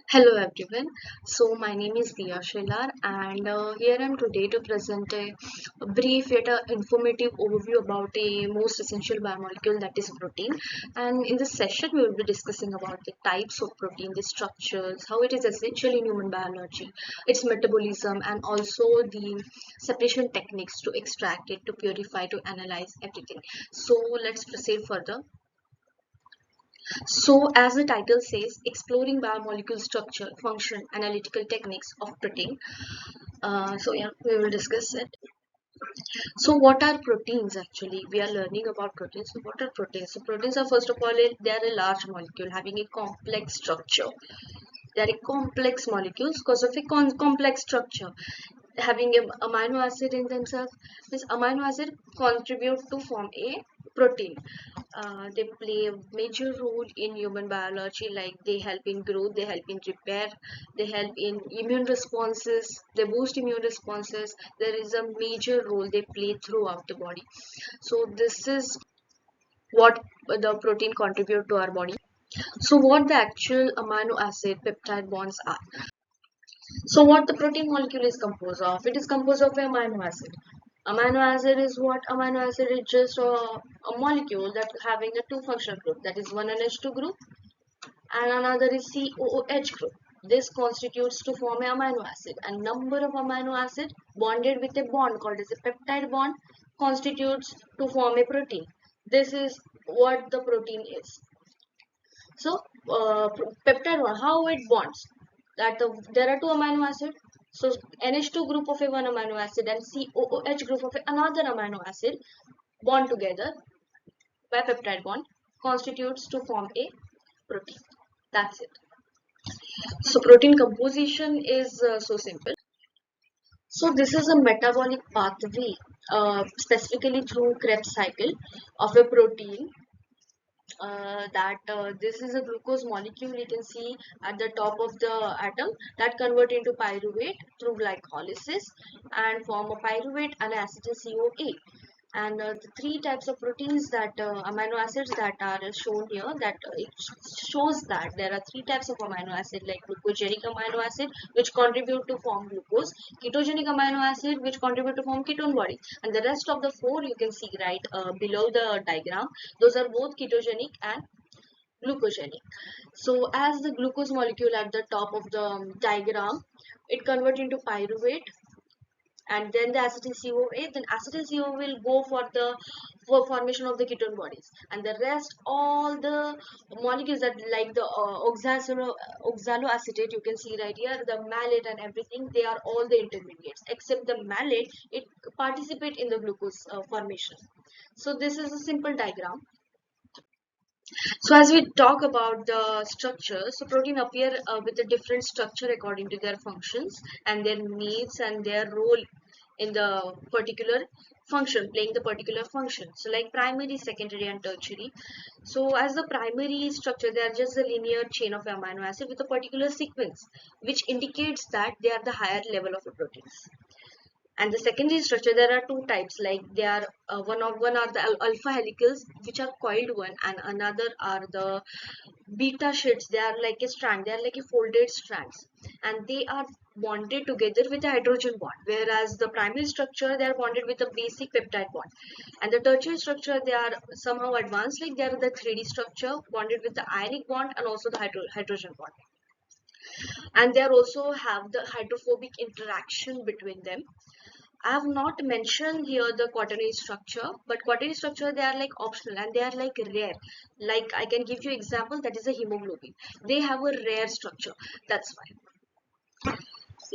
Hello everyone. So my name is Diya Shelar and here I am today to present a brief yet informative overview about a most essential biomolecule that is protein. And in this session we will be discussing about the types of protein, the structures, how it is essential in human biology, its metabolism and also the separation techniques to extract it, to purify, to analyze everything. So let's proceed further. So, as the title says, exploring biomolecule structure, function, analytical techniques of protein. So, we will discuss it. So, what are proteins actually? We are learning about proteins. So, what are proteins? So, proteins are first of all, they are a large molecule having a complex structure. They are a complex molecules because of a complex structure having a amino acid in themselves. This amino acid contribute to form a protein. They play a major role in human biology, like they help in growth, they help in repair, they help in immune responses, they boost immune responses. There is a major role they play throughout the body. So this is what the protein contribute to our body. So what the actual amino acid peptide bonds are. So what the protein molecule is composed of? It is composed of amino acid. Amino acid is what? Amino acid is just a molecule that having a two functional group, that is one NH2 group and another is COOH group. This constitutes to form a amino acid, and number of amino acid bonded with a bond called as a peptide bond constitutes to form a protein. This is what the protein is. So, peptide bond, how it bonds? There are two amino acid. So, NH2 group of a one amino acid and COOH group of another amino acid bond together by peptide bond constitutes to form a protein. That's it. So, protein composition is so simple. So, this is a metabolic pathway, specifically through Krebs cycle of a protein that this is a glucose molecule you can see at the top of the atom that convert into pyruvate through glycolysis and form a pyruvate and acetyl CoA. And the three types of proteins that amino acids that are shown here, that it shows that there are three types of amino acid, like glucogenic amino acid which contribute to form glucose, ketogenic amino acid which contribute to form ketone body, and the rest of the four you can see right below the diagram. Those are both ketogenic and glucogenic. So as the glucose molecule at the top of the diagram, it convert into pyruvate and then the acetyl CoA, then acetyl CoA will go for formation of the ketone bodies, and the rest all the molecules that like the oxaloacetate you can see right here, the malate and everything, they are all the intermediates except the malate, it participate in the glucose formation. So this is a simple diagram. So as we talk about the structure, so protein appear with a different structure according to their functions and their needs and their role in the particular function, playing the particular function. So like primary, secondary and tertiary. So as the primary structure, they are just a linear chain of amino acid with a particular sequence, which indicates that they are the higher level of the proteins. And the secondary structure, there are two types, like they are one are the alpha helicals which are coiled one, and another are the beta sheets. They are like a strand, they are like a folded strands, and they are bonded together with a hydrogen bond, whereas the primary structure, they are bonded with a basic peptide bond, and the tertiary structure, they are somehow advanced, like they are the 3D structure bonded with the ionic bond and also the hydrogen bond, and they are also have the hydrophobic interaction between them. I have not mentioned here the quaternary structure, but quaternary structure, they are like optional and they are like rare. Like I can give you example, that is a hemoglobin. They have a rare structure. That's why.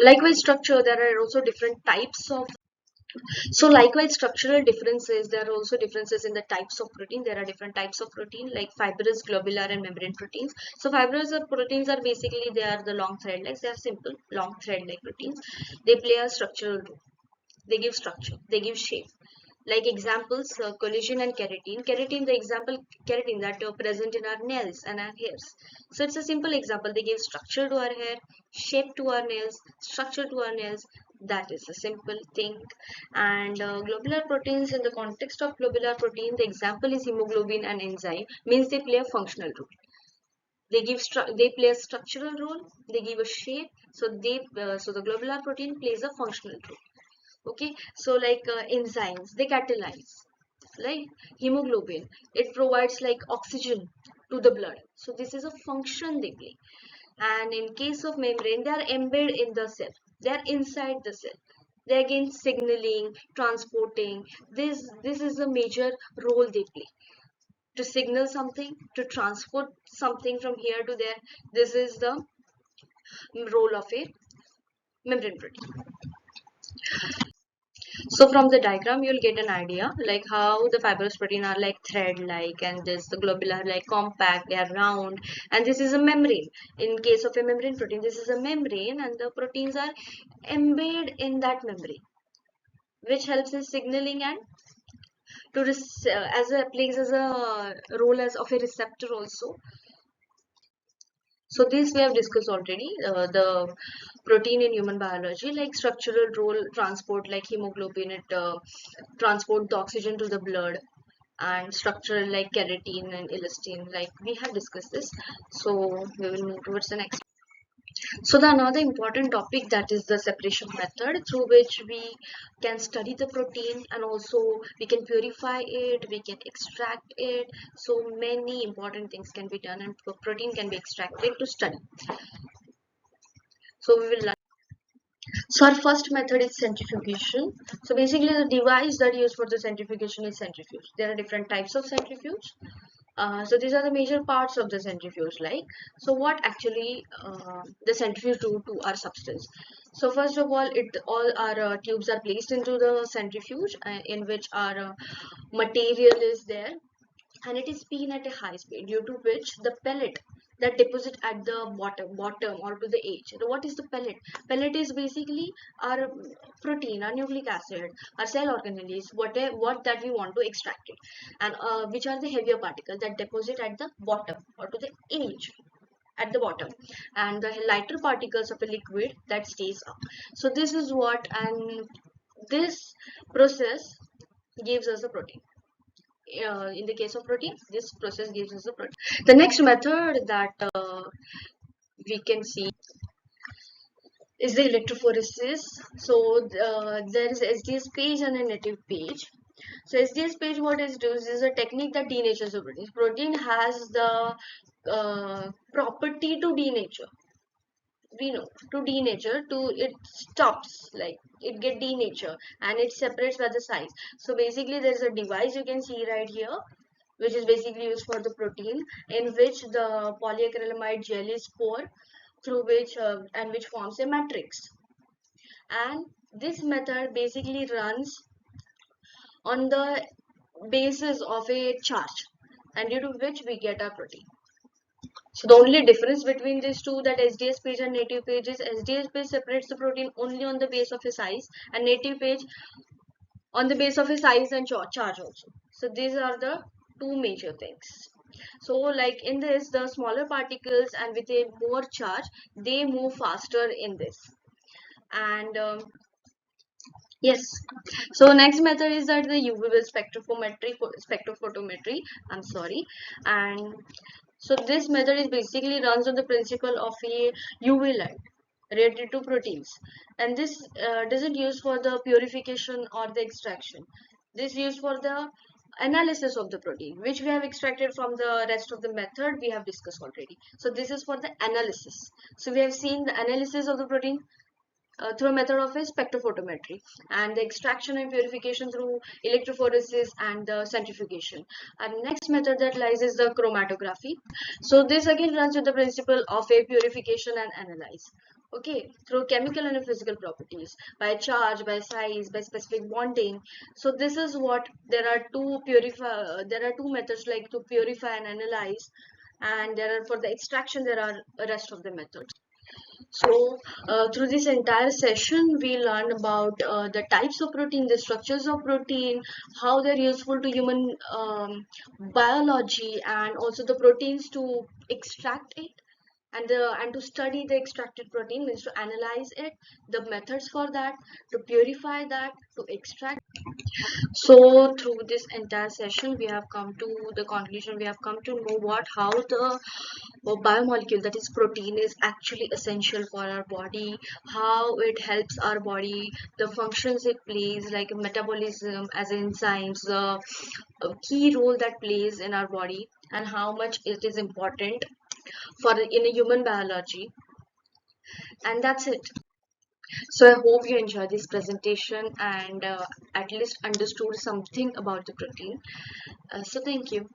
Likewise, structure, there are also different types of. So likewise, structural differences, there are also differences in the types of protein. There are different types of protein like fibrous, globular and membrane proteins. So fibrous proteins are basically, they are the long thread legs. They are simple long thread leg proteins. They play a structural role. They give structure, they give shape. Like examples, collagen and keratin. Keratin, the example keratin that are present in our nails and our hairs. So it's a simple example. They give structure to our hair, shape to our nails, structure to our nails. That is a simple thing. And globular proteins, in the context of globular protein, the example is hemoglobin and enzyme, means they play a functional role. They play a structural role, they give a shape, so so the globular protein plays a functional role. Okay, so like enzymes, they catalyze, like hemoglobin, it provides like oxygen to the blood, so this is a function they play. And in case of membrane, they are embedded in the cell, they are inside the cell, they again signaling, transporting. This is a major role they play, to signal something, to transport something from here to there. This is the role of a membrane protein. So from the diagram you'll get an idea like how the fibrous protein are like thread like, and this the globular like compact, they are round, and this is a membrane. In case of a membrane protein, this is a membrane and the proteins are embedded in that membrane, which helps in signaling and as a plays as a role as of a receptor also. So this we have discussed already, the protein in human biology, like structural role, transport like hemoglobin, it transport the oxygen to the blood, and structural like keratin and elastin, like we have discussed this. So we will move towards the next. So the another important topic, that is the separation method through which we can study the protein, and also we can purify it, we can extract it. So many important things can be done and protein can be extracted to study. So we will learn. So our first method is centrifugation. So basically the device that used for the centrifugation is centrifuge. There are different types of centrifuge. So these are the major parts of the centrifuge, like, so what actually the centrifuge do to our substance. So first of all our tubes are placed into the centrifuge, in which our material is there, and it is spin at a high speed, due to which the pellet that deposit at the bottom or to the edge. So what is the pellet is basically our protein, our nucleic acid, our cell organelles, what that we want to extract it, and which are the heavier particles that deposit at the bottom or to the edge at the bottom, and the lighter particles of a liquid that stays up. So this is what, and this process gives us a protein. In the case of protein, this process gives us the protein. The next method that we can see is the electrophoresis. So there is SDS page and a native page. So SDS page, what it does is a technique that denatures the protein. Protein has the property to denature. We know to denature, to it stops, like it get denature and it separates by the size. So basically there is a device you can see right here, which is basically used for the protein, in which the polyacrylamide gel is poured through which and which forms a matrix. And this method basically runs on the basis of a charge, and due to which we get our protein. So the only difference between these two, that SDS page and native page, is SDS page separates the protein only on the base of a size, and native page on the base of a size and charge also. So these are the two major things. So like in this, the smaller particles and with a more charge, they move faster in this. And yes, so next method is that the UV spectrophotometry, I'm sorry. And so this method is basically runs on the principle of a UV light related to proteins, and this doesn't use for the purification or the extraction. This used for the analysis of the protein, which we have extracted from the rest of the method we have discussed already. So this is for the analysis. So we have seen the analysis of the protein through a method of a spectrophotometry, and the extraction and purification through electrophoresis and the centrifugation. And next method that lies is the chromatography. So this again runs with the principle of a purification and analyze. Okay, through chemical and physical properties, by charge, by size, by specific bonding. So this is what, there are two methods like to purify and analyze, and there are, for the extraction there are rest of the methods. So, through this entire session, we learned about the types of protein, the structures of protein, how they're useful to human biology, and also the proteins to extract it, and to study the extracted protein means to analyze it, the methods for that, to purify that, to extract. So, through this entire session, we have come to the conclusion. We have come to know how the or biomolecule, that is protein, is actually essential for our body, how it helps our body, the functions it plays like metabolism as enzymes, the key role that plays in our body, and how much it is important for in a human biology. And that's it. So I hope you enjoyed this presentation and at least understood something about the protein. So thank you.